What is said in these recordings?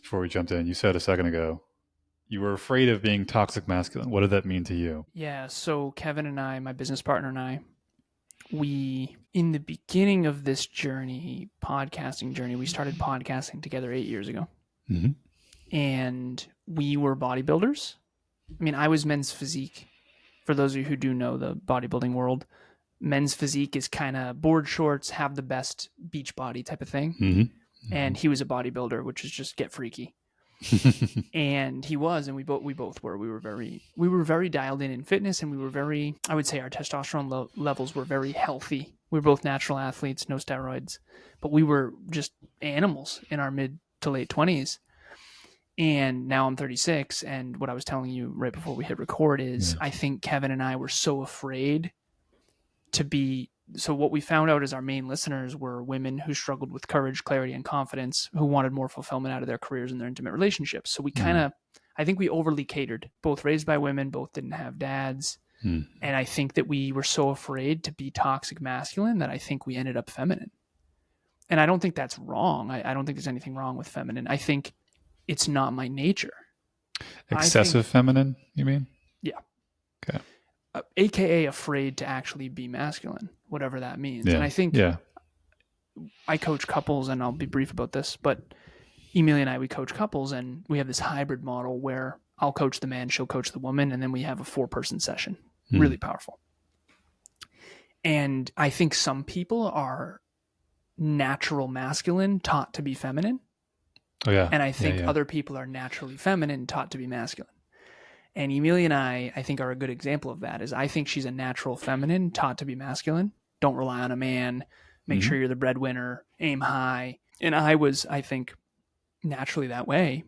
before we jumped in. You said a second ago you were afraid of being toxic masculine. What did that mean to you? Yeah, so Kevin and I, my business partner and I, we, in the beginning of this journey, podcasting journey, we started podcasting together 8 years ago. Mm-hmm. And we were bodybuilders. I mean, I was men's physique. For those of you who do know the bodybuilding world, men's physique is kind of board shorts, have the best beach body type of thing. Mm-hmm. And he was a bodybuilder, which is just get freaky. And he was, and we both were. We were very dialed in fitness, and we were very, I would say our testosterone levels were very healthy. We were both natural athletes, no steroids, but we were just animals in our mid to late 20s. And now I'm 36, and what I was telling you right before we hit record is I think Kevin and I were so afraid to be. So what we found out is our main listeners were women who struggled with courage, clarity, and confidence, who wanted more fulfillment out of their careers and their intimate relationships. So we I think we overly catered, both raised by women, both didn't have dads. And I think that we were so afraid to be toxic masculine that I think we ended up feminine. And I don't think that's wrong. I don't think there's anything wrong with feminine. I think it's not my nature. Excessive feminine, you mean? Yeah. Okay. AKA afraid to actually be masculine, whatever that means. Yeah. And I think I coach couples, and I'll be brief about this, but Emilia and I, we coach couples, and we have this hybrid model where I'll coach the man, she'll coach the woman, and then we have a 4-person session. Really powerful. And I think some people are natural masculine, taught to be feminine. Oh, yeah. And I think other people are naturally feminine, taught to be masculine. And Emilia and I think, are a good example of that. Is I think she's a natural feminine, taught to be masculine. Don't rely on a man. Make sure you're the breadwinner. Aim high. And I was, I think, naturally that way,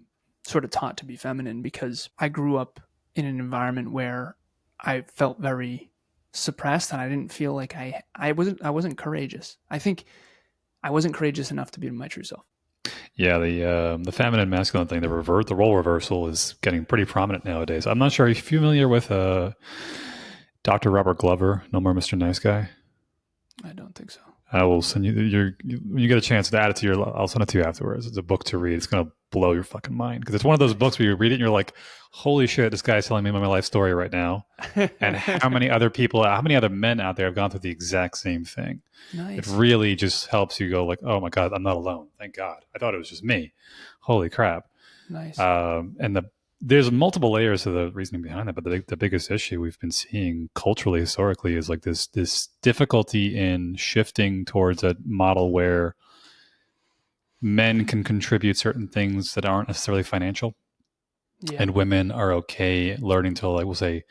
sort of taught to be feminine, because I grew up in an environment where I felt very suppressed, and I didn't feel like I wasn't courageous. I think I wasn't courageous enough to be my true self. Yeah, the feminine masculine thing, the role reversal is getting pretty prominent nowadays. I'm not sure. Are you familiar with Dr. Robert Glover, No More Mr. Nice Guy? I don't think so. I will send you when you get a chance to add it to I'll send it to you afterwards. It's a book to read. It's going to blow your fucking mind, because it's one of those books where you read it and you're like, holy shit, this guy's telling me my life story right now. And how many other men out there have gone through the exact same thing? Nice. It really just helps you go like, oh my God, I'm not alone. Thank God. I thought it was just me. Holy crap. Nice. And there's multiple layers to the reasoning behind that, but the biggest issue we've been seeing culturally, historically, is like this difficulty in shifting towards a model where men can contribute certain things that aren't necessarily financial, and women are okay learning to, like, we'll say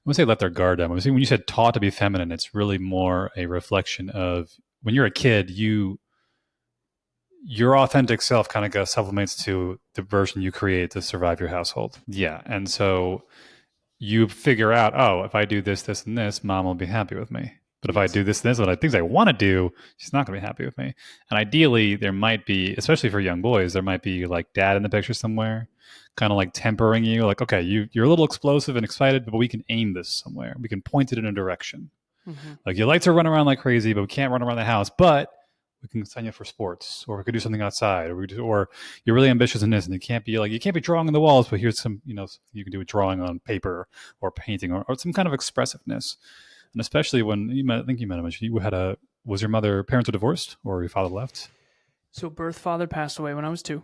let their guard down. When you said taught to be feminine, it's really more a reflection of when you're a kid, your authentic self kind of supplements to the version you create to survive your household. Yeah. And so you figure out, oh, if I do this, this, and this, mom will be happy with me. But if I do this, and things I want to do, she's not going to be happy with me. And ideally, there might be, especially for young boys, there might be like dad in the picture somewhere, kind of like tempering you. Like, okay, you're a little explosive and excited, but we can aim this somewhere. We can point it in a direction. Mm-hmm. Like, you like to run around like crazy, but we can't run around the house. But we can sign you up for sports, or we could do something outside, or you're really ambitious in this, and you can't be drawing on the walls, but here's some, you can do a drawing on paper or painting or some kind of expressiveness. And especially when I think you might have mentioned was your parents were divorced, or your father left? So birth father passed away when I was 2.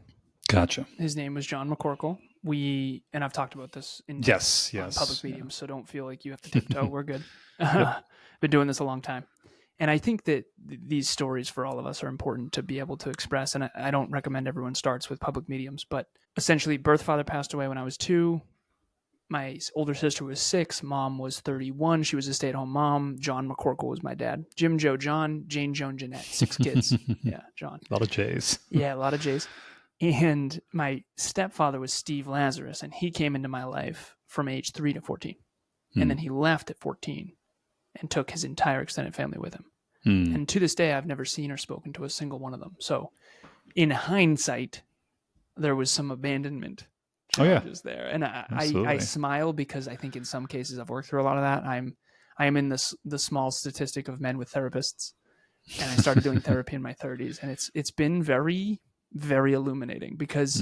Gotcha. His name was John McCorkle. And I've talked about this in public mediums, so don't feel like you have to tiptoe. We're good. Been doing this a long time. And I think that these stories for all of us are important to be able to express. And I don't recommend everyone starts with public mediums, but essentially birth father passed away when I was 2. My older sister was 6. Mom was 31. She was a stay-at-home mom. John McCorkle was my dad. Jim, Joe, John, Jane, Joan, Jeanette. 6 kids. Yeah, John. A lot of J's. Yeah, a lot of J's. And my stepfather was Steve Lazarus, and he came into my life from age 3 to 14. And then he left at 14 and took his entire extended family with him. And to this day, I've never seen or spoken to a single one of them. So in hindsight, there was some abandonment challenges there. And I smile, because I think in some cases I've worked through a lot of that. I am in the small statistic of men with therapists, and I started doing therapy in my 30s, and it's been very, very illuminating, because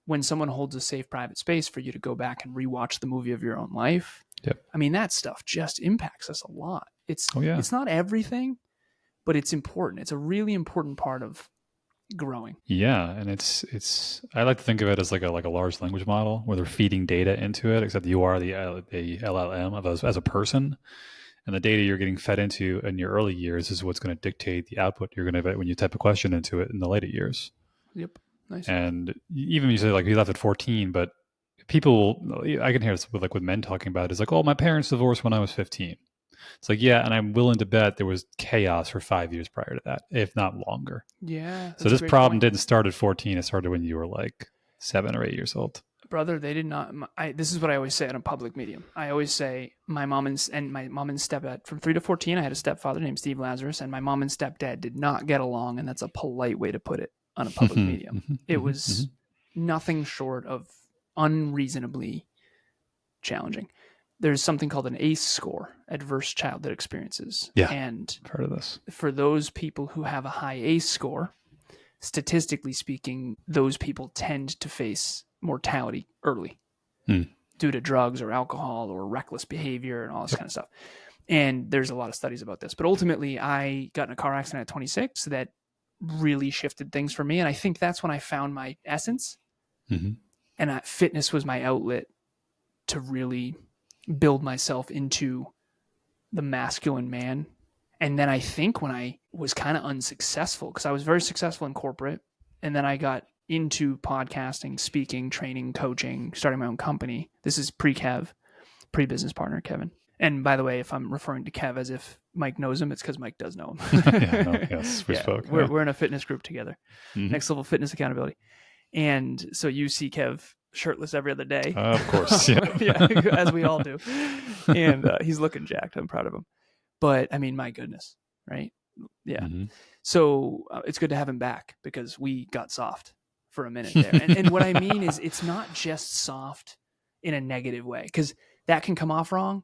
when someone holds a safe private space for you to go back and rewatch the movie of your own life, Yep. I mean, that stuff just impacts us a lot. It's Oh, yeah. it's not everything, but it's important. It's a really important part of growing. Yeah, and it's I like to think of it as like a large language model where they're feeding data into it, except you are the LLM of as a person, and the data you're getting fed into in your early years is what's going to dictate the output you're going to get when you type a question into it in the later years. Yep. Nice. And even you say like he left at 14, but people, I can hear this with men talking about it. It's like, oh, my parents divorced when I was 15. It's like, yeah, and I'm willing to bet there was chaos for 5 years prior to that, if not longer. Yeah. So this problem didn't start at 14. It started when you were like 7 or 8 years old. Brother, they did not. This is what I always say on a public medium. I always say my mom and stepdad, from 3 to 14, I had a stepfather named Steve Lazarus, and my mom and stepdad did not get along, and that's a polite way to put it on a public medium. It was nothing short of unreasonably challenging. There's something called an ACE score, adverse childhood experiences. Yeah, and I've heard of this. For those people who have a high ACE score, statistically speaking, those people tend to face mortality early due to drugs or alcohol or reckless behavior and all this kind of stuff. And there's a lot of studies about this. But ultimately, I got in a car accident at 26 that really shifted things for me. And I think that's when I found my essence. And fitness was my outlet to really build myself into the masculine man. And then I think when I was kind of unsuccessful, because I was very successful in corporate, and then I got into podcasting, speaking, training, coaching, starting my own company. This is pre-Kev, pre-business partner, Kevin. And by the way, if I'm referring to Kev as if Mike knows him, it's because Mike does know him. Yes, we spoke. We're in a fitness group together. Next Level Fitness Accountability. And so you see Kev shirtless every other day. Of course, yeah. As we all do. And he's looking jacked. I'm proud of him. But I mean, my goodness, right? Yeah. So it's good to have him back because we got soft for a minute there. And what I mean is it's not just soft in a negative way, because that can come off wrong.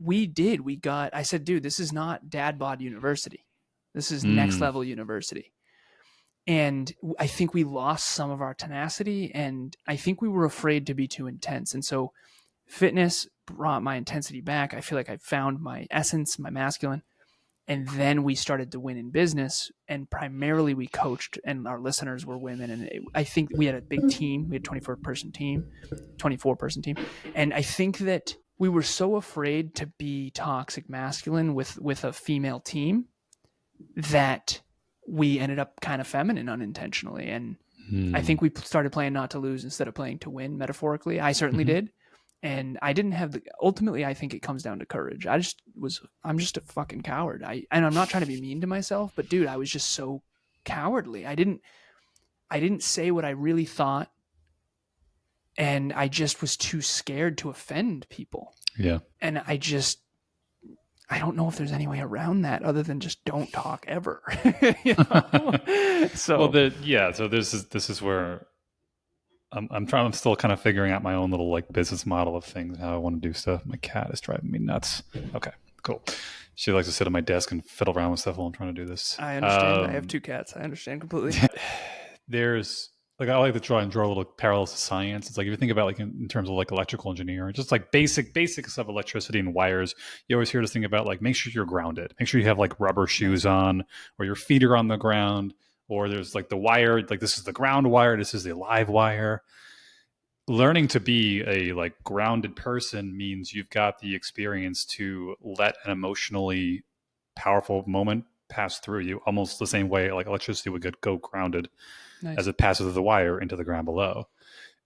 I said, dude, this is not dad bod university. This is next level university. And I think we lost some of our tenacity, and I think we were afraid to be too intense. And so fitness brought my intensity back. I feel like I found my essence, my masculine. And then we started to win in business, and primarily we coached, and our listeners were women. And I think we had a big team. We had a 24-person team. And I think that we were so afraid to be toxic masculine with a female team that we ended up kind of feminine unintentionally. And I think we started playing not to lose instead of playing to win, metaphorically. I certainly did. And I didn't have ultimately, I think it comes down to courage. I'm just a fucking coward. And I'm not trying to be mean to myself, but dude, I was just so cowardly. I didn't say what I really thought. And I just was too scared to offend people. Yeah. And I don't know if there's any way around that other than just don't talk ever. So, so this is where I'm still kind of figuring out my own little business model of things, how I want to do stuff. My cat is driving me nuts. Okay, cool. She likes to sit at my desk and fiddle around with stuff while I'm trying to do this. I understand. I have 2 cats. I understand completely. There's I like to draw little parallels to science. It's if you think about in terms of electrical engineering, just basics of electricity and wires. You always hear this thing about make sure you're grounded. Make sure you have rubber shoes on, or your feet are on the ground. Or there's the wire, this is the ground wire, this is the live wire. Learning to be a grounded person means you've got the experience to let an emotionally powerful moment pass through you, almost the same way electricity would go grounded as it passes through the wire into the ground below.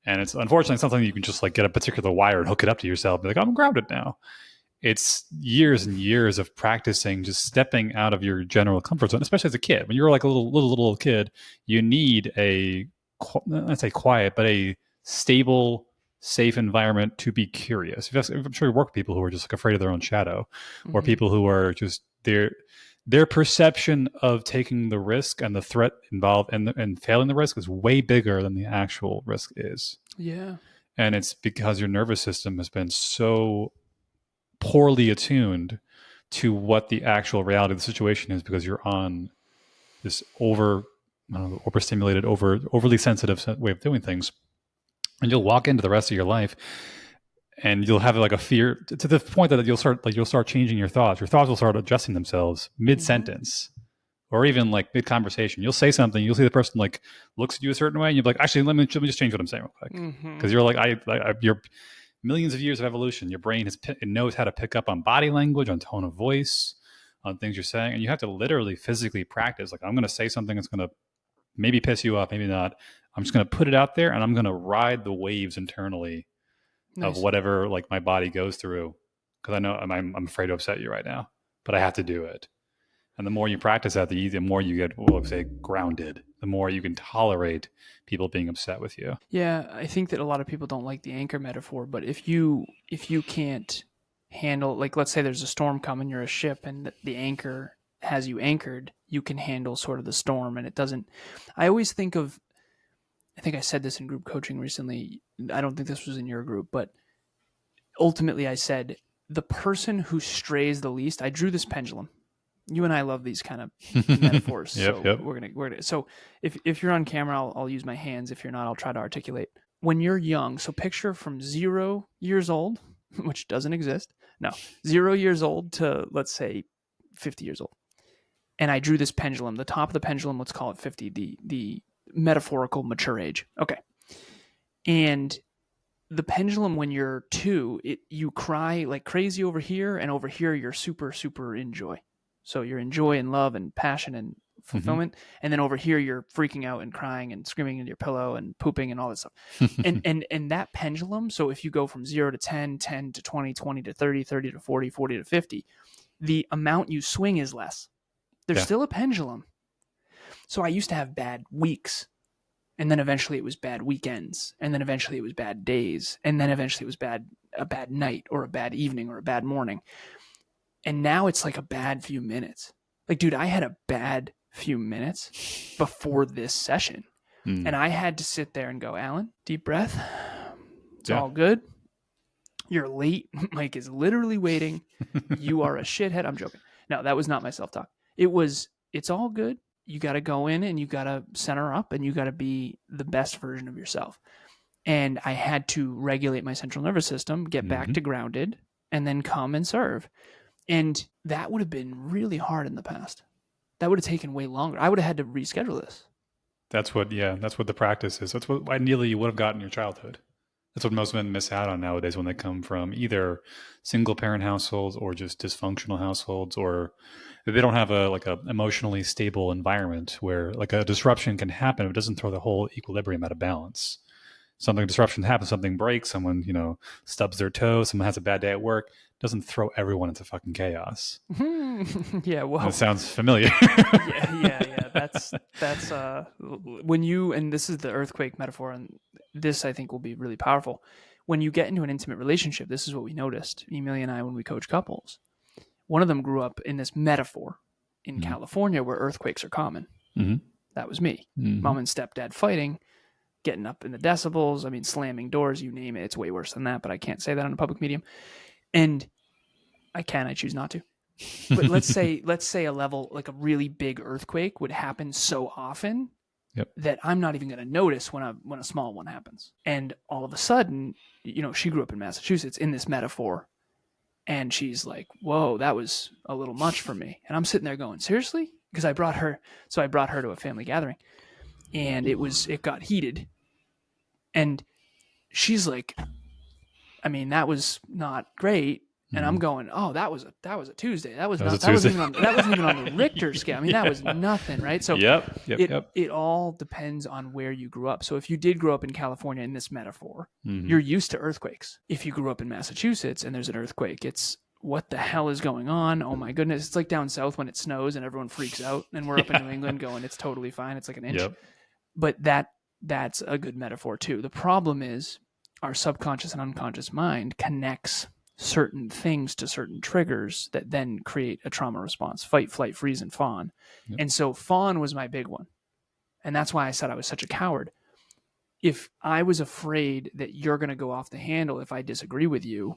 And it's unfortunately something you can just get a particular wire and hook it up to yourself and be I'm grounded now. It's years and years of practicing, just stepping out of your general comfort zone, especially as a kid. When you're a little kid, you need not say quiet, but a stable, safe environment to be curious. I'm sure you work with people who are just afraid of their own shadow, or people who are just their perception of taking the risk and the threat involved and failing the risk is way bigger than the actual risk is. Yeah. And it's because your nervous system has been so poorly attuned to what the actual reality of the situation is, because you're on this overstimulated, overly sensitive way of doing things. and you'll walk into the rest of your life and you'll have like a fear to the point that you'll start changing your thoughts. Your thoughts will start adjusting themselves mid sentence or even like mid conversation. You'll say something, you'll see the person like looks at you a certain way, and you'll be like, actually, let me just change what I'm saying real quick, because you're like, you're millions of years of evolution. Your brain it knows how to pick up on body language, on tone of voice, on things you're saying, and you have to literally physically practice. Like, I'm going to say something that's going to maybe piss you off, maybe not. I'm just going to put it out there, and I'm going to ride the waves internally of Nice. whatever like my body goes through, because I know I'm afraid to upset you right now, but I have to do it. And the more you practice that, the more you get, well, say, grounded. The more you can tolerate people being upset with you. Yeah, I think that a lot of people don't like the anchor metaphor, but if you can't handle, like, let's say there's a storm coming, you're a ship, and the anchor has you anchored, you can handle sort of the storm, and it doesn't. I always think of, I think I said this in group coaching recently. I don't think this was in your group, but ultimately I said the person who strays the least. I drew this pendulum. You and I love these kind of metaphors. Yep. We're gonna. So if you're on camera, I'll use my hands. If you're not, I'll try to articulate. When you're young, so picture from 0 years old, which doesn't exist. No, 0 years old to, let's say, 50 years old. And I drew this pendulum. The top of the pendulum, let's call it 50, the metaphorical mature age. Okay. And the pendulum, when you're 2, you cry like crazy over here, and over here you're super, super in joy. So you're in joy and love and passion and fulfillment. And then over here you're freaking out and crying and screaming into your pillow and pooping and all that stuff. and that pendulum, so if you go from 0 to 10, 10 to 20, 20 to 30, 30 to 40, 40 to 50, the amount you swing is less. There's still a pendulum. So I used to have bad weeks. And then eventually it was bad weekends. And then eventually it was bad days. And then eventually it was a bad night or a bad evening or a bad morning. And now it's like a bad few minutes. Like, dude, I had a bad few minutes before this session. And I had to sit there and go, Alan, deep breath. It's all good. You're late. Mike is literally waiting. You are a shithead. I'm joking. No, that was not my self-talk. It's all good. You got to go in and you got to center up and you got to be the best version of yourself. And I had to regulate my central nervous system, get back to grounded, and then come and serve. And that would have been really hard in the past. That would have taken way longer. I would have had to reschedule this. That's what the practice is. That's what ideally you would have gotten in your childhood. That's what most men miss out on nowadays when they come from either single parent households or just dysfunctional households, or they don't have a emotionally stable environment where like a disruption can happen. It doesn't throw the whole equilibrium out of balance. Disruption happens, something breaks, someone, stubs their toe, someone has a bad day at work, doesn't throw everyone into fucking chaos. Yeah, well, that sounds familiar. yeah. That's when you, and this is the earthquake metaphor, and this I think will be really powerful. When you get into an intimate relationship, this is what we noticed, Emilia and I, when we coach couples. One of them grew up in this metaphor in California where earthquakes are common. That was me. Mom and stepdad fighting, getting up in the decibels. I mean, slamming doors, you name it. It's way worse than that, but I can't say that on a public medium. And I choose not to. But let's say a level, like a really big earthquake would happen so often that I'm not even going to notice when a small one happens. And all of a sudden, she grew up in Massachusetts in this metaphor. And she's like, whoa, that was a little much for me. And I'm sitting there going, seriously? Because I brought her to a family gathering, and it got heated. And she's like, I mean, that was not great. And I'm going, oh, that was a Tuesday. That wasn't even on the Richter scale. I mean, that was nothing, right? So it all depends on where you grew up. So if you did grow up in California in this metaphor, you're used to earthquakes. If you grew up in Massachusetts and there's an earthquake, it's what the hell is going on? Oh my goodness. It's like down south when it snows and everyone freaks out, and we're up in New England going, it's totally fine. It's like an inch. But that's a good metaphor too. The problem is our subconscious and unconscious mind connects certain things to certain triggers that then create a trauma response: fight, flight, freeze, and fawn. And so fawn was my big one. And that's why I said I was such a coward. If I was afraid that you're going to go off the handle if I disagree with you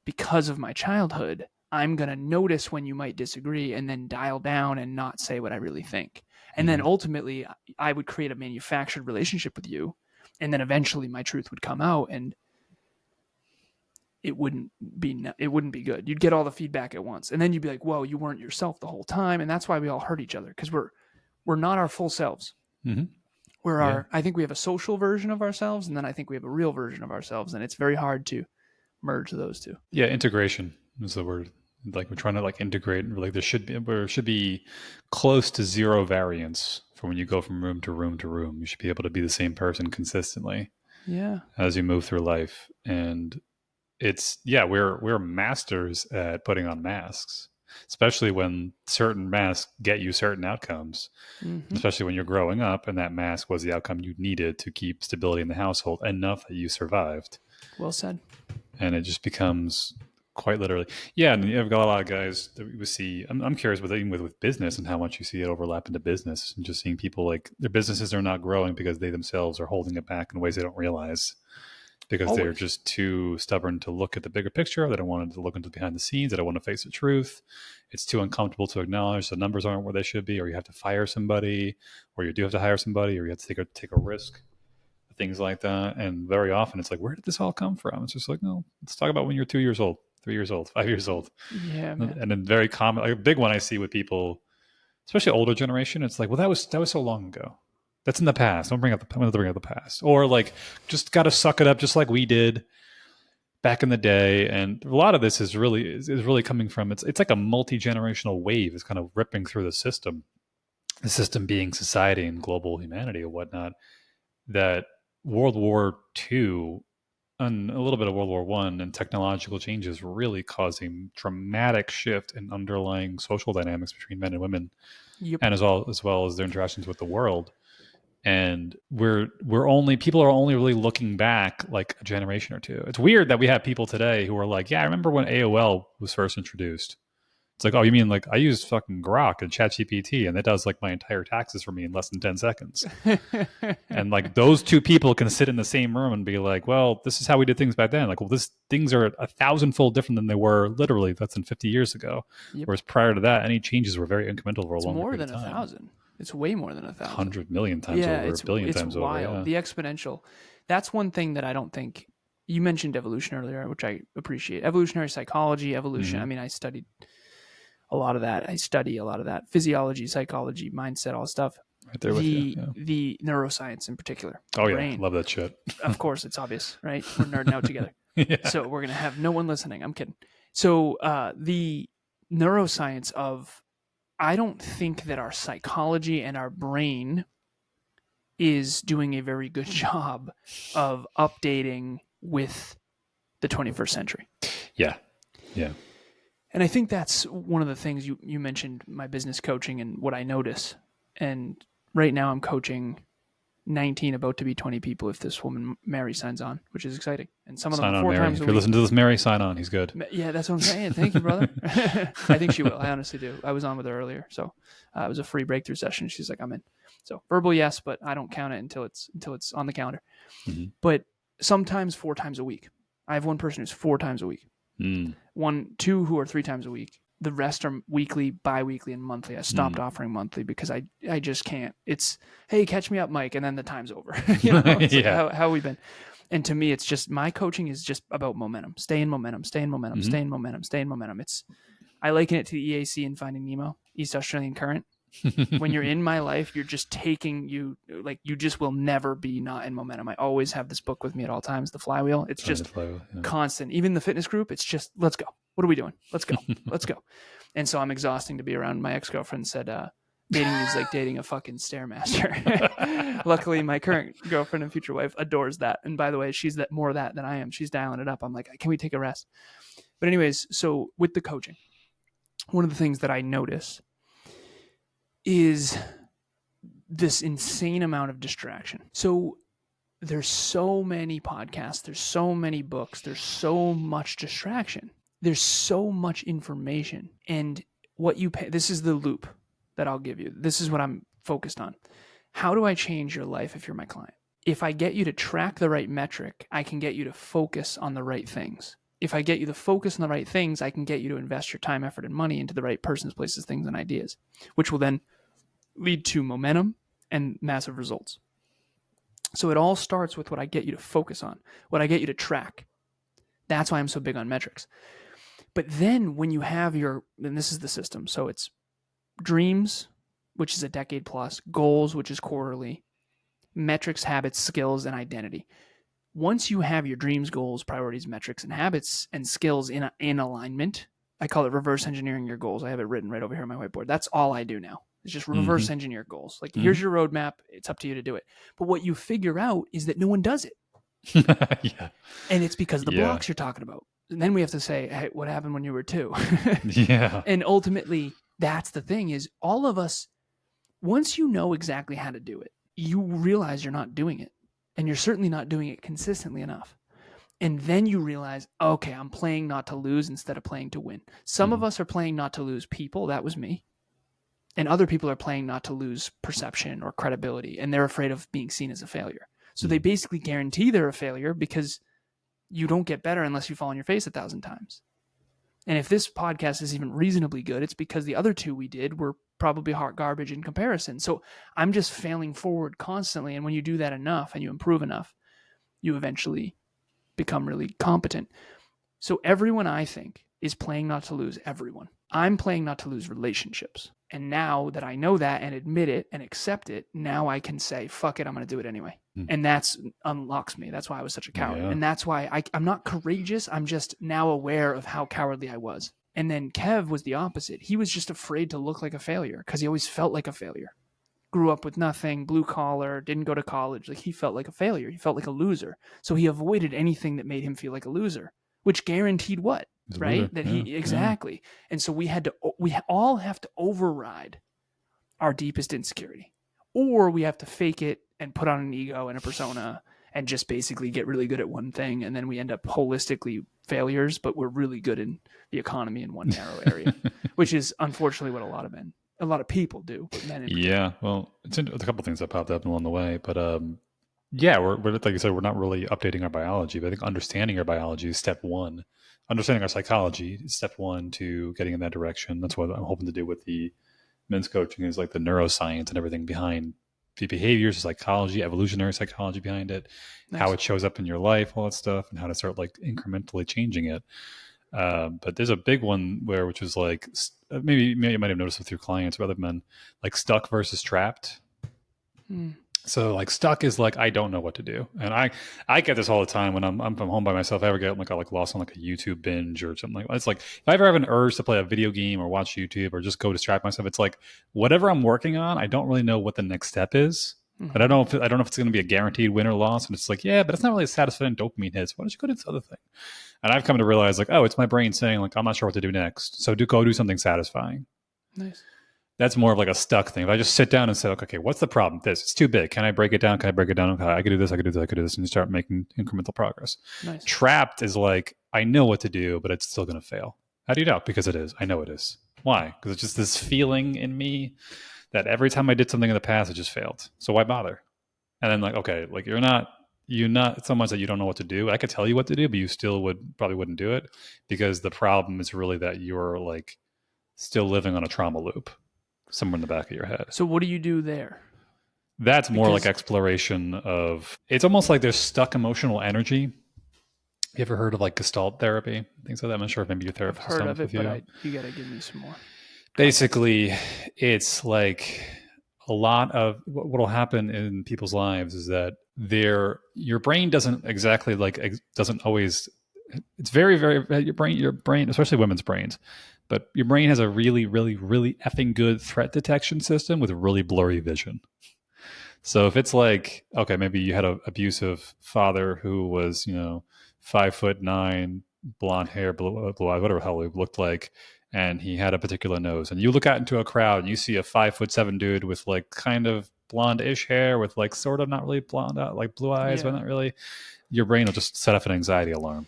because of my childhood, I'm going to notice when you might disagree and then dial down and not say what I really think. And then ultimately I would create a manufactured relationship with you And then eventually my truth would come out, and it wouldn't be good. You'd get all the feedback at once, and then you'd be like, whoa, you weren't yourself the whole time. And that's why we all hurt each other, because we're not our full selves. Mm-hmm. I think we have a social version of ourselves, and then I think we have a real version of ourselves, and it's very hard to merge those two. Yeah, integration is the word. Like we're trying to like integrate. Like there should be close to zero variance for when you go from room to room to room. You should be able to be the same person consistently. Yeah. As you move through life, and we're masters at putting on masks, especially when certain masks get you certain outcomes. Mm-hmm. Especially when you're growing up, and that mask was the outcome you needed to keep stability in the household enough that you survived. Well said. And it just becomes quite literally. Yeah, and you've got a lot of guys that we see. I'm curious with business and how much you see it overlap into business, and just seeing people like their businesses are not growing because they themselves are holding it back in ways they don't realize, because they're just too stubborn to look at the bigger picture. They don't want to look into behind the scenes. They don't want to face the truth. It's too uncomfortable to acknowledge the numbers aren't where they should be, or you have to fire somebody, or you do have to hire somebody, or you have to take a risk. Things like that. And very often it's like, where did this all come from? It's just like, no, let's talk about when you're 2 years old, 3 years old, 5 years old. Yeah, man. And then very common, like a big one I see with people, especially older generation, it's like, well, that was so long ago. That's in the past. I'm going to bring up the past. Or like, just got to suck it up just like we did back in the day. And a lot of this is really coming from, it's like a multi-generational wave is kind of ripping through the system being society and global humanity and whatnot, that World War II and a little bit of World War I and technological changes really causing dramatic shift in underlying social dynamics between men and women, and as well as their interactions with the world. And people are only really looking back like a generation or two. It's weird that we have people today who are like, yeah, I remember when AOL was first introduced. It's like, oh, you mean like I use fucking Grok and ChatGPT, and it does like my entire taxes for me in less than 10 seconds. And like those two people can sit in the same room and be like, well, this is how we did things back then. Like, well, things are 1,000-fold different than they were literally less than 50 years ago. Yep. Whereas prior to that, any changes were very incremental for a long period of time. It's more than 1,000. It's way more than 1,000. 100 million times over, a billion times over. It's wild. The exponential. That's one thing that I don't think. You mentioned evolution earlier, which I appreciate. Evolutionary psychology, evolution. Mm-hmm. I mean, I studied a lot of that. I study a lot of that. Physiology, psychology, mindset, all stuff. Right there with you. Yeah. The neuroscience in particular. Oh, yeah. Love that shit. Of course, it's obvious, right? We're nerding out together. Yeah. So we're going to have no one listening. I'm kidding. So the neuroscience of, I don't think that our psychology and our brain is doing a very good job of updating with the 21st century. Yeah. Yeah. And I think that's one of the things you mentioned, my business coaching and what I notice. And right now I'm coaching 19, about to be 20 people if this woman, Mary, signs on, which is exciting. And some of them 4 times a week. If you're listening to this, Mary, sign on. He's good. Yeah, that's what I'm saying. Thank you, brother. I think she will. I honestly do. I was on with her earlier. So it was a free breakthrough session. She's like, I'm in. So verbal, yes, but I don't count it until it's on the calendar. Mm-hmm. But sometimes 4 times a week. I have one person who's 4 times a week. 2 who are 3 times a week. The rest are weekly, bi-weekly, and monthly. I stopped offering monthly because I just can't. It's, hey, catch me up, Mike, and then the time's over. It's yeah. Like, how we been? And to me, it's just, my coaching is just about momentum. Stay in momentum, stay in momentum, stay in momentum, stay in momentum. I liken it to the EAC in Finding Nemo, East Australian Current. When you're in my life, you're just you just will never be not in momentum. I always have this book with me at all times, The Flywheel. It's just constant. Even the fitness group, it's just, let's go. What are we doing? Let's go. Let's go. And so I'm exhausting to be around. My ex-girlfriend said, dating is like dating a fucking Stairmaster. Luckily, my current girlfriend and future wife adores that. And by the way, she's more of that than I am. She's dialing it up. I'm like, can we take a rest? But anyways, so with the coaching, one of the things that I notice is this insane amount of distraction. So there's so many podcasts, there's so many books, there's so much distraction. There's so much information, and what you pay, this is the loop that I'll give you. This is what I'm focused on. How do I change your life if you're my client? If I get you to track the right metric, I can get you to focus on the right things. If I get you to focus on the right things, I can get you to invest your time, effort, and money into the right persons, places, things, and ideas, which will then lead to momentum and massive results. So it all starts with what I get you to focus on, what I get you to track. That's why I'm so big on metrics. But then when you have and this is the system. So it's dreams, which is a decade plus, goals, which is quarterly, metrics, habits, skills, and identity. Once you have your dreams, goals, priorities, metrics, and habits and skills in alignment, I call it reverse engineering your goals. I have it written right over here on my whiteboard. That's all I do now. It's just reverse engineer goals. Like, here's your roadmap. It's up to you to do it. But what you figure out is that no one does it. Yeah. And it's because of the blocks you're talking about. And then we have to say, hey, what happened when you were 2? Yeah. And ultimately, that's the thing is all of us, once you know exactly how to do it, you realize you're not doing it. And you're certainly not doing it consistently enough. And then you realize, okay, I'm playing not to lose instead of playing to win. Some of us are playing not to lose people. That was me. And other people are playing not to lose perception or credibility. And they're afraid of being seen as a failure. So they basically guarantee they're a failure because you don't get better unless you fall on your face 1,000 times. And if this podcast is even reasonably good, it's because the other 2 we did were probably hot garbage in comparison. So I'm just failing forward constantly. And when you do that enough and you improve enough, you eventually become really competent. So everyone, I think, is playing not to lose everyone. I'm playing not to lose relationships. And now that I know that and admit it and accept it, now I can say, fuck it, I'm going to do it anyway. And that's unlocks me. That's why I was such a coward. And that's why I'm not courageous. I'm just now aware of how cowardly I was. And then Kev was the opposite. He was just afraid to look like a failure because he always felt like a failure. Grew up with nothing, blue collar, didn't go to college. Like, he felt like a failure. He felt like a loser. So he avoided anything that made him feel like a loser, which guaranteed what? Right? That he exactly. And so we all have to override our deepest insecurity, or we have to fake it and put on an ego and a persona and just basically get really good at one thing. And then we end up holistically failures, but we're really good in the economy in one narrow area, which is unfortunately what a lot of people do. But men well, it's a couple things that popped up along the way, but we're like you said, we're not really updating our biology, but I think understanding our biology is step one. Understanding our psychology is step one to getting in that direction. That's what I'm hoping to do with the men's coaching, is like the neuroscience and everything behind the behaviors, the psychology, evolutionary psychology behind it, how it shows up in your life, all that stuff, and how to start like incrementally changing it. But there's a big one which was like, maybe you might have noticed with your clients or other men, like stuck versus trapped. So like stuck is like, I don't know what to do. And I get this all the time when I'm from home by myself. I ever get like lost on like a YouTube binge or something like that. It's like, if I ever have an urge to play a video game or watch YouTube or just go distract myself, it's like whatever I'm working on, I don't really know what the next step is. But I don't know if it's going to be a guaranteed win or loss. And it's like, yeah, but it's not really a satisfying dopamine hit. So why don't you go to this other thing? And I've come to realize like, oh, it's my brain saying like, I'm not sure what to do next. So go do something satisfying. Nice. That's more of like a stuck thing. If I just sit down and say, okay, what's the problem? It's too big. Can I break it down? Okay, I can do this, I can do this, I can do this, and you start making incremental progress. Nice. Trapped is like, I know what to do, but it's still going to fail. How do you know? Because it is. I know it is. Why? Because it's just this feeling in me that every time I did something in the past, it just failed. So why bother? And then like, okay, like you're not someone that you don't know what to do. I could tell you what to do, but you still probably wouldn't do it, because the problem is really that you're like still living on a trauma loop somewhere in the back of your head. So what do you do there? That's more like exploration of, it's almost like there's stuck emotional energy. You ever heard of like Gestalt therapy, things like that? I'm not sure if maybe your therapist has heard of it, with you. But you got to give me some more. Basically, it's like a lot of what will happen in people's lives is that your brain doesn't exactly doesn't always. It's very, very your brain, especially women's brains. But your brain has a really, really, really effing good threat detection system with a really blurry vision. So if it's like, okay, maybe you had an abusive father who was, 5'9", blonde hair, blue eyes, whatever the hell he looked like, and he had a particular nose, and you look out into a crowd and you see a 5'7" dude with like kind of blonde-ish hair with like sort of not really blonde, like blue eyes, but not really. Your brain will just set off an anxiety alarm.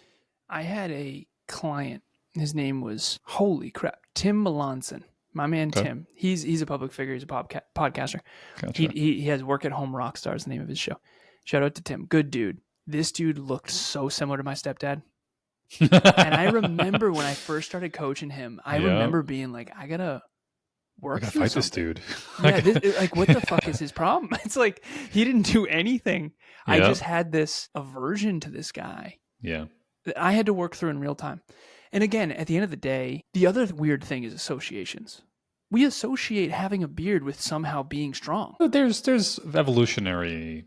I had a client. His name was, holy crap, Tim Melanson. My man, okay. Tim. He's a public figure. He's a podcaster. Gotcha. He has Work at Home Rockstars, the name of his show. Shout out to Tim. Good dude. This dude looked so similar to my stepdad. And I remember when I first started coaching him, I remember being like, I gotta I work gotta through fight this something. dude. Yeah, like what the fuck is his problem? It's like he didn't do anything. I Yeah. just had this aversion to this guy Yeah. that I had to work through in real time. And again, at the end of the day, the other weird thing is associations. We associate having a beard with somehow being strong. But there's evolutionary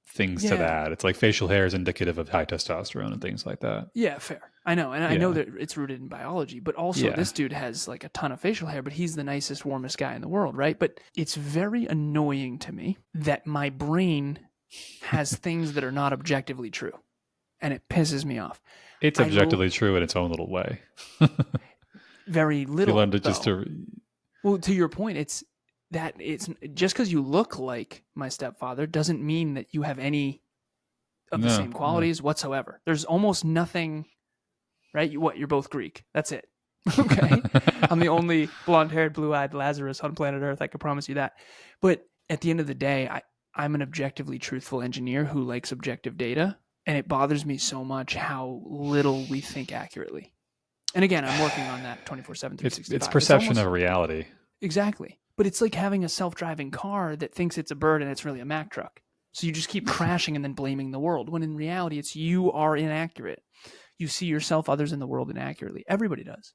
things to Yeah. that. It's like facial hair is indicative of high testosterone and things like that. Yeah, fair. I know. And I know Yeah. that it's rooted in biology, but also Yeah. this dude has like a ton of facial hair, but he's the nicest, warmest guy in the world, right? But it's very annoying to me that my brain has things that are not objectively true. And it pisses me off. It's objectively true in its own little way. Very You little. learn to just Though. Well, to your point, it's just because you look like my stepfather doesn't mean that you have any of the same qualities whatsoever. There's almost nothing, right? You're both Greek. That's it. Okay. I'm the only blonde-haired, blue-eyed Lazarus on planet Earth. I can promise you that. But at the end of the day, I'm an objectively truthful engineer who likes objective data, and it bothers me so much how little we think accurately. And again, I'm working on that 24/7, 365. It's perception of reality. Exactly. But it's like having a self-driving car that thinks it's a bird and it's really a Mack truck. So you just keep crashing and then blaming the world, when in reality, it's you are inaccurate. You see yourself, others in the world inaccurately. Everybody does.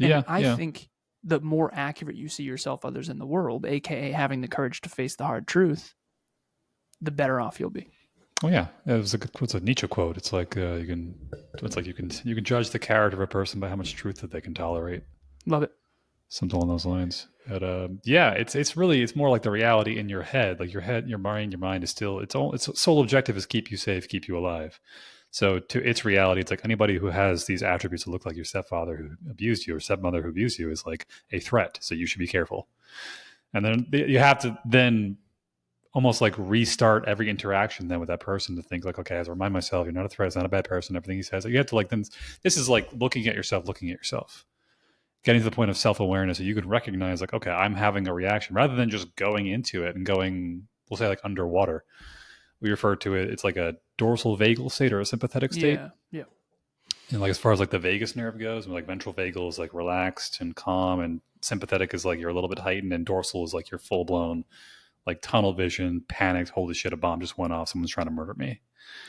And I think the more accurate you see yourself, others in the world, aka having the courage to face the hard truth, the better off you'll be. Oh yeah, it's a Nietzsche quote. It's like you can judge the character of a person by how much truth that they can tolerate. Love it. Something along those lines. But it's more like the reality in your head. Like your head, your mind is still its sole objective is keep you safe, keep you alive. So to its reality, it's like anybody who has these attributes that look like your stepfather who abused you or stepmother who abused you is like a threat. So you should be careful. And then you have to then almost like restart every interaction then with that person to think like, okay, I have to remind myself, you're not a threat, it's not a bad person, everything he says. You have to like, then this is like looking at yourself, getting to the point of self-awareness that you can recognize like, okay, I'm having a reaction rather than just going into it and going, we'll say like underwater. We refer to it, it's like a dorsal vagal state or a sympathetic state. Yeah. And like as far as like the vagus nerve goes, like ventral vagal is like relaxed and calm, and sympathetic is like you're a little bit heightened, and dorsal is like you're full blown, like tunnel vision, panicked, holy shit, a bomb just went off, someone's trying to murder me.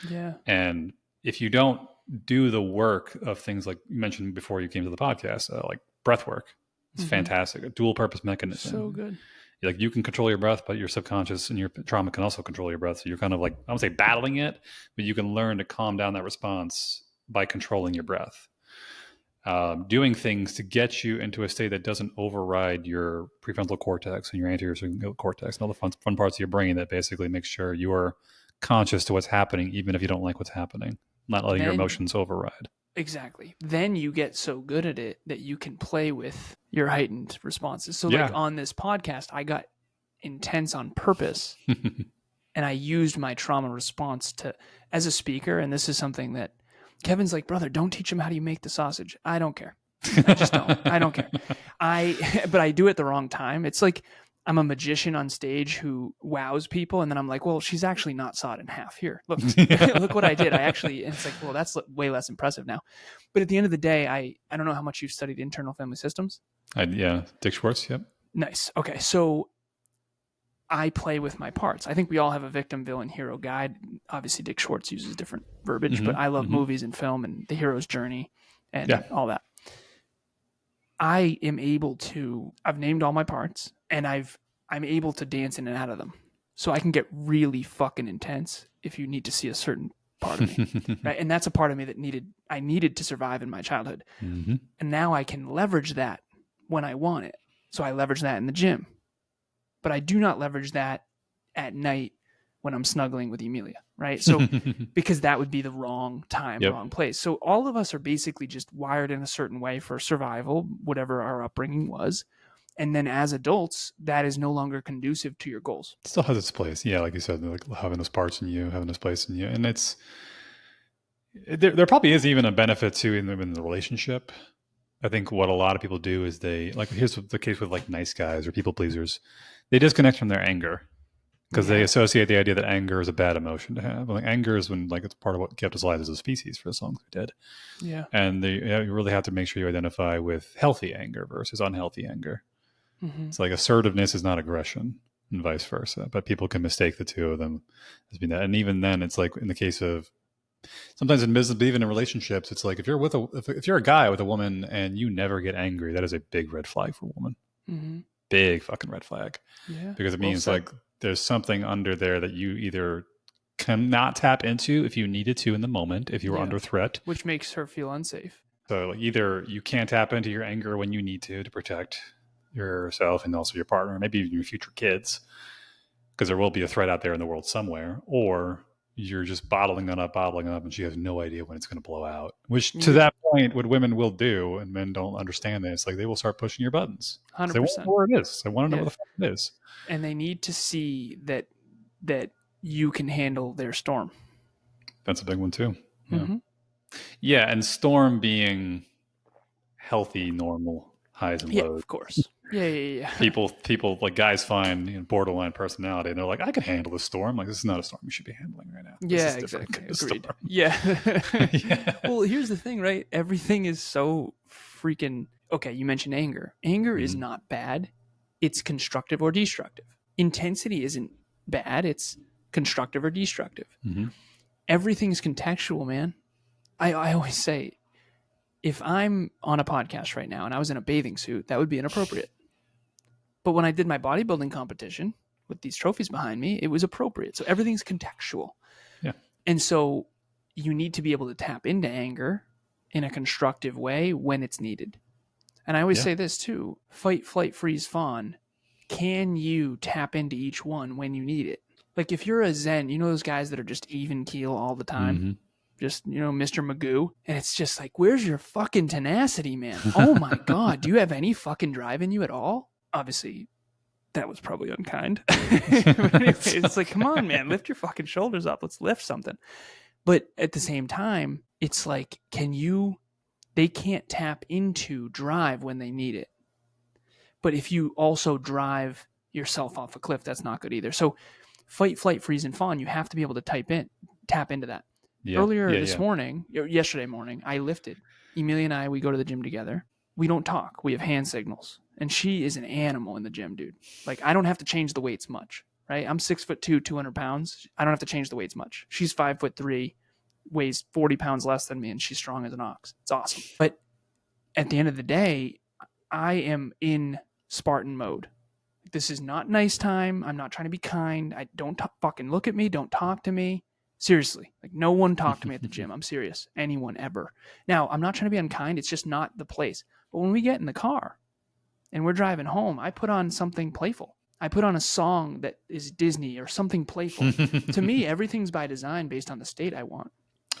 Yeah. And if you don't do the work of things like you mentioned before you came to the podcast, like breath work, it's fantastic, a dual purpose mechanism. So good. Like you can control your breath, but your subconscious and your trauma can also control your breath. So you're kind of like, I won't say battling it, but you can learn to calm down that response by controlling your breath. Doing things to get you into a state that doesn't override your prefrontal cortex and your anterior cingulate cortex and all the fun parts of your brain that basically makes sure you are conscious to what's happening, even if you don't like what's happening, not letting your emotions override. Exactly. Then you get so good at it that you can play with your heightened responses. So like on this podcast, I got intense on purpose and I used my trauma response as a speaker. And this is something that Kevin's like, brother, don't teach him how do you make the sausage. I don't care. I just don't. I don't care. But I do it at the wrong time. It's like I'm a magician on stage who wows people, and then I'm like, well, she's actually not sawed in half. Here, look, look what I did. And it's like, well, that's way less impressive now. But at the end of the day, I don't know how much you've studied internal family systems. Dick Schwartz, yep. Nice. Okay, so I play with my parts. I think we all have a victim, villain, hero guide. Obviously, Dick Schwartz uses different verbiage, but I love movies and film and the hero's journey and all that. I am able to, I've named all my parts and I'm able to dance in and out of them. So I can get really fucking intense if you need to see a certain part of me. Right? And that's a part of me that I needed to survive in my childhood. And now I can leverage that when I want it. So I leverage that in the gym. But I do not leverage that at night when I'm snuggling with Emilia, right? So because that would be the wrong time, wrong place. So all of us are basically just wired in a certain way for survival, whatever our upbringing was. And then as adults, that is no longer conducive to your goals. It still has its place. Yeah, like you said, like having those parts in you, having this place in you. And there probably is even a benefit to in the relationship. I think what a lot of people do is here's the case with like nice guys or people pleasers. They disconnect from their anger because they associate the idea that anger is a bad emotion to have. Like anger is when like it's part of what kept us alive as a species for as long as we did. Yeah. And you really have to make sure you identify with healthy anger versus unhealthy anger. Mm-hmm. It's like assertiveness is not aggression and vice versa, but people can mistake the two of them as being that. And even then, it's like in the case of sometimes in business, but even in relationships, it's like if you're with if you're a guy with a woman and you never get angry, that is a big red flag for a woman. Mm-hmm. Big fucking red flag. Yeah. Because it Well means said. like there's something under there that you either cannot tap into if you needed to in the moment, if you were Yeah. under threat. Which makes her feel unsafe. So like either you can't tap into your anger when you need to protect yourself and also your partner, maybe even your future kids, because there will be a threat out there in the world somewhere, or you're just bottling it up, and she has no idea when it's going to blow out. Which, to You that point, what women will do, and men don't understand that, it's like they will start pushing your buttons because they want to know 100%. where it is. They want to know Yeah. what the fuck it is. And they need to see that you can handle their storm. That's a big one too. Yeah, Mm-hmm. yeah, and storm being healthy, normal highs and Yeah, lows. of course. Yeah. People like guys find borderline personality, and they're like, I can handle this storm. Like, this is not a storm you should be handling right now. This Yeah, is different exactly. kind of Agreed. storm. Yeah. Yeah. Well, here's the thing, right? Everything is so freaking okay. You mentioned anger. Anger is Mhm. not bad. It's constructive or destructive. Intensity isn't bad. It's constructive or destructive. Mhm. Everything's contextual, man. I always say if I'm on a podcast right now and I was in a bathing suit, that would be inappropriate. But when I did my bodybuilding competition with these trophies behind me, it was appropriate. So everything's contextual. Yeah. And so you need to be able to tap into anger in a constructive way when it's needed. And I always Yeah. say this too: fight, flight, freeze, fawn. Can you tap into each one when you need it? Like if you're a Zen, you know those guys that are just even keel all the time? Mhm. Just, Mr. Magoo. And it's just like, where's your fucking tenacity, man? Oh my God. Do you have any fucking drive in you at all? Obviously, that was probably unkind. But anyway, it's like, come on, man, lift your fucking shoulders up. Let's lift something. But at the same time, it's like, they can't tap into drive when they need it. But if you also drive yourself off a cliff, that's not good either. So fight, flight, freeze, and fawn, you have to be able to tap into that. Yeah. Earlier Yeah. this morning, yesterday morning, I lifted. Emilia and I, we go to the gym together. We don't talk. We have hand signals. And she is an animal in the gym, dude. Like, I don't have to change the weights much, right? I'm 6'2", 200 pounds. I don't have to change the weights much. She's 5'3", weighs 40 pounds less than me, and she's strong as an ox. It's awesome. But at the end of the day, I am in Spartan mode. This is not nice time. I'm not trying to be kind. I don't fucking look at me. Don't talk to me. Seriously, like no one talked to me at the gym. I'm serious. Anyone ever. Now, I'm not trying to be unkind. It's just not the place. But when we get in the car and we're driving home, I put on something playful. I put on a song that is Disney or something playful. To me, everything's by design based on the state I want.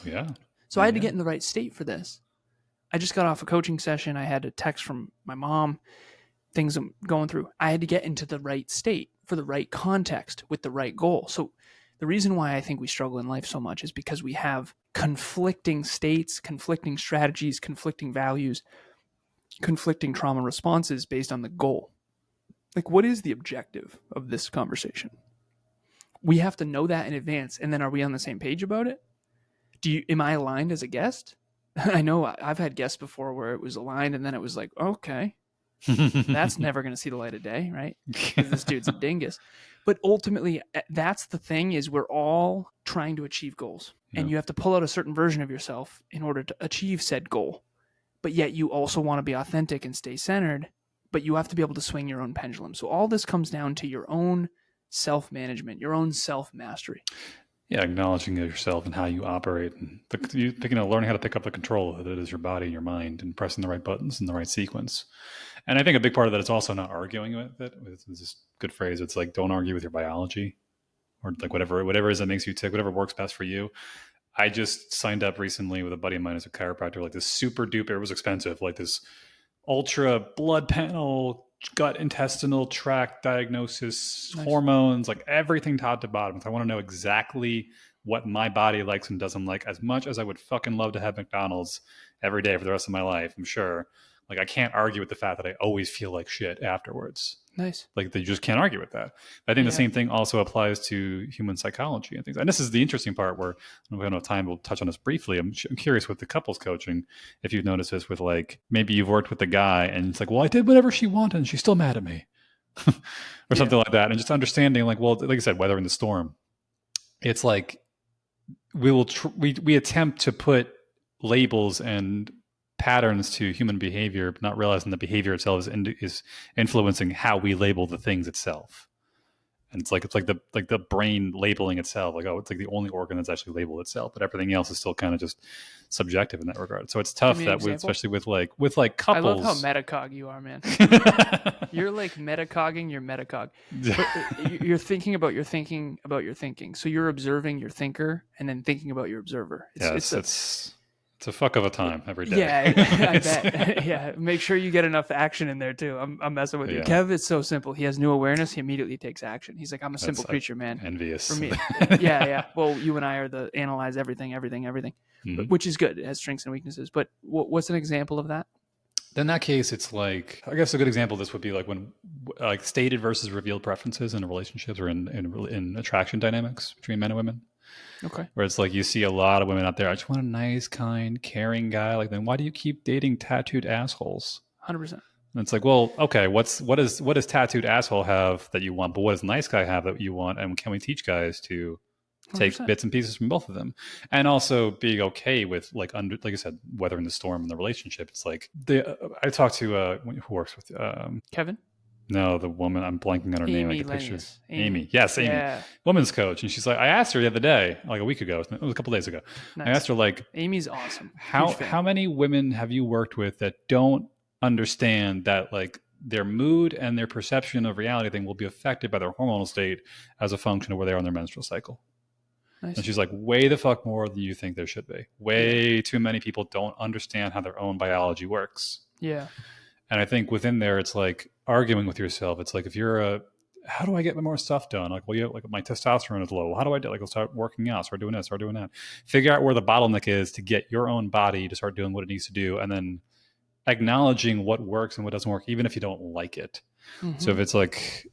Yeah. So I had to get in the right state for this. I just got off a coaching session. I had a text from my mom, things I'm going through. I had to get into the right state for the right context with the right goal. So the reason why I think we struggle in life so much is because we have conflicting states, conflicting strategies, conflicting values, conflicting trauma responses based on the goal. Like, what is the objective of this conversation? We have to know that in advance. And then are we on the same page about it? Am I aligned as a guest? I know I've had guests before where it was aligned and then it was like, okay, that's never going to see the light of day, right? Because this dude's a dingus. But ultimately, that's the thing, is we're all trying to achieve goals. Yeah. And you have to pull out a certain version of yourself in order to achieve said goal. But yet you also want to be authentic and stay centered, but you have to be able to swing your own pendulum. So all this comes down to your own self-management, your own self-mastery. Yeah, acknowledging yourself and how you operate, and learning how to pick up the control that is your body and your mind, and pressing the right buttons in the right sequence. And I think a big part of that is also not arguing with it. It's this good phrase. It's like, don't argue with your biology, or like whatever it is that makes you tick, whatever works best for you. I just signed up recently with a buddy of mine as a chiropractor, like this super duper, it was expensive, like this ultra blood panel, gut intestinal tract diagnosis, Nice. hormones, like everything top to bottom. If I want to know exactly what my body likes and doesn't like, as much as I would fucking love to have McDonald's every day for the rest of my life, I'm sure, like I can't argue with the fact that I always feel like shit afterwards. Nice. Like you just can't argue with that. But I think the same thing also applies to human psychology and things. And this is the interesting part where we don't have time. We'll touch on this briefly. I'm curious with the couples coaching, if you've noticed this with like, maybe you've worked with the guy and it's like, well, I did whatever she wanted and she's still mad at me. or something like that. And just understanding, like, well, like I said, weathering the storm. It's like we attempt to put labels and patterns to human behavior, not realizing the behavior itself is influencing how we label the things itself. And it's like the brain labeling itself, like, oh, it's like the only organ that's actually labeled itself, but everything else is still kind of just subjective in that regard. So it's Give tough me an that example. Especially with like I love how couples. metacog you are, man. You're like metacogging your metacog. But you're thinking about your thinking about your thinking. So you're observing your thinker and then thinking about your observer. It's a fuck of a time every day. Yeah, I bet. Yeah, make sure you get enough action in there too. I'm messing with you. Yeah. Kev is so simple. He has new awareness. He immediately takes action. He's like, I'm a simple creature, man. Envious. For me, yeah. Well, you and I are the analyze everything, Mhm. which is good. It has strengths and weaknesses. But what's an example of that? In that case, it's like, I guess a good example of this would be like when like stated versus revealed preferences in relationships or in attraction dynamics between men and women. Okay. Where it's like you see a lot of women out there, I just want a nice, kind, caring guy. Like, then why do you keep dating tattooed assholes? 100%. And it's like, well, okay, what does tattooed asshole have that you want, but what does nice guy have that you want? And can we teach guys to take 100%. bits and pieces from both of them, and also being okay with like I said, weathering the storm in the relationship? It's like I talked to who works with Kevin? no, the woman, I'm blanking on her name. I Amy get picture. Lennius. Amy. Yes, Amy. Yeah. Women's coach. And she's like, I asked her the other day, like a week ago, it was a couple days ago. Nice. I asked her, like, Amy's awesome. How many women have you worked with that don't understand that like their mood and their perception of reality thing will be affected by their hormonal state as a function of where they are in their menstrual cycle? Nice. And she's like, way the fuck more than you think there should be. Way too many people don't understand how their own biology works. Yeah. And I think within there, it's like arguing with yourself. It's like, if you're how do I get more stuff done? Like, well, yeah, like my testosterone is low. How do I do? Like, I'll start working out, start doing this, start doing that. Figure out where the bottleneck is to get your own body to start doing what it needs to do, and then acknowledging what works and what doesn't work, even if you don't like it. Mm-hmm. So if it's like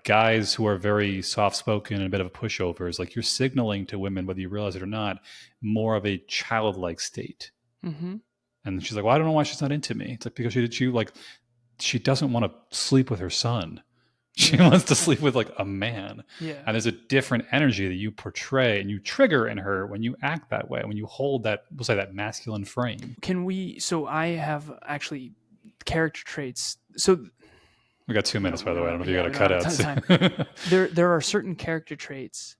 guys who are very soft-spoken and a bit of a pushover, is like you're signaling to women, whether you realize it or not, more of a childlike state. Mm-hmm. And she's like, well, I don't know why she's not into me. It's like, because she doesn't want to sleep with her son. She wants to sleep with like a man. Yeah. And there's a different energy that you portray and you trigger in her when you act that way, when you hold that, we'll say, that masculine frame. So I have actually character traits. So we got 2 minutes, by the way. I don't know if you got to cut out. There are certain character traits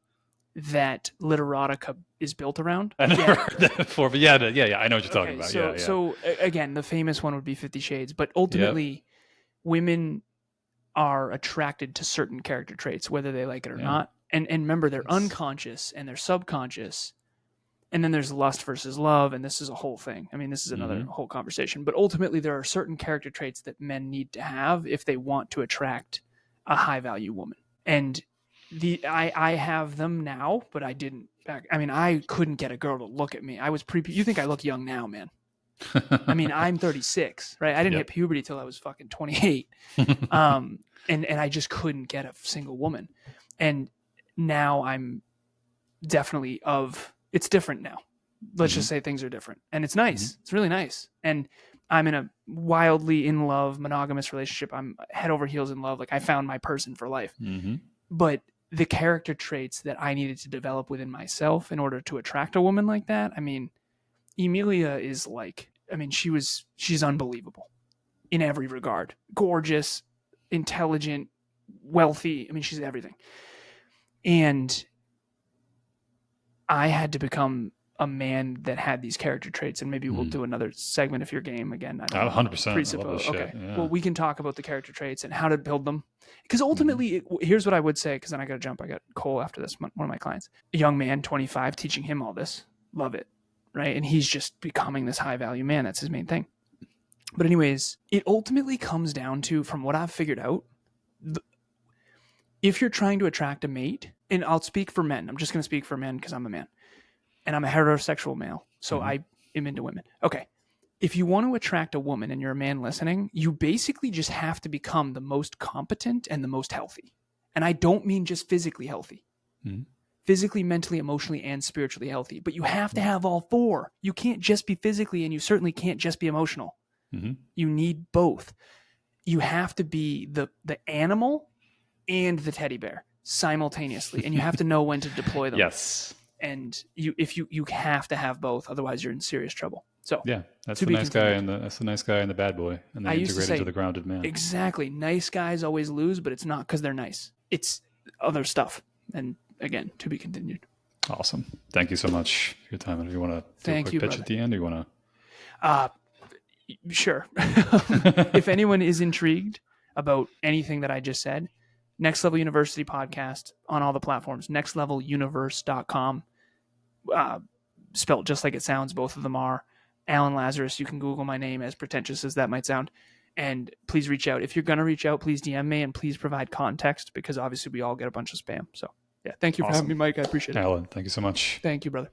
that literotica is built around. I never heard that before, but yeah, I know what you're talking about. So again, the famous one would be 50 Shades, but ultimately, women are attracted to certain character traits, whether they like it or not. And remember, they're unconscious and they're subconscious. And then there's lust versus love, and this is a whole thing. I mean, this is another whole conversation. But ultimately, there are certain character traits that men need to have if they want to attract a high-value woman. And I have them now, but I didn't back. I mean, I couldn't get a girl to look at me. I was you think I look young now, man? I mean, I'm 36, right? I didn't hit puberty till I was fucking 28. And I just couldn't get a single woman. And now I'm definitely it's different now. Let's just say things are different. And it's nice. It's really nice. And I'm in a wildly in love, monogamous relationship. I'm head over heels in love. Like, I found my person for life. But the character traits that I needed to develop within myself in order to attract a woman like that, I mean, Emilia is like, I mean, she's unbelievable in every regard. Gorgeous, intelligent, wealthy. I mean, she's everything. And I had to become a man that had these character traits, and maybe we'll do another segment if you're game again. I don't 100%. presuppose. Okay. Yeah. Well, we can talk about the character traits and how to build them. Because ultimately, here's what I would say, because then I got to jump. I got Cole after this, one of my clients. A young man, 25, teaching him all this. Love it. Right? And he's just becoming this high-value man. That's his main thing. But anyways, it ultimately comes down to, from what I've figured out, if you're trying to attract a mate, and I'll speak for men. I'm just going to speak for men because I'm a man. And I'm a heterosexual male, so I am into women. Okay. If you want to attract a woman and you're a man listening, you basically just have to become the most competent and the most healthy. And I don't mean just physically healthy. Physically, mentally, emotionally, and spiritually healthy. But you have to have all four. You can't just be physically, and you certainly can't just be emotional. You need both. you have to be the animal and the teddy bear simultaneously, and you have to know when to deploy them. Yes. And you have to have both, otherwise you're in serious trouble. So Yeah, that's to the be nice guy continued. and that's the nice guy and the bad boy, and I they used to integrate say into the grounded man. exactly, nice guys always lose, but it's not because they're nice. It's other stuff. And again, to be continued. Awesome. Thank you so much for your time. And if you want to do Thank a quick you, pitch brother. at the end, or you want Sure. to? If anyone is intrigued about anything that I just said, Next Level University podcast on all the platforms, nextleveluniverse.com, spelled just like it sounds. Both of them are Alan Lazarus. You can Google my name, as pretentious as that might sound. And please reach out. If you're going to reach out, please DM me and please provide context, because obviously we all get a bunch of spam. So yeah, thank you for having me, Mike. I appreciate it. Alan, thank you so much. Thank you, brother.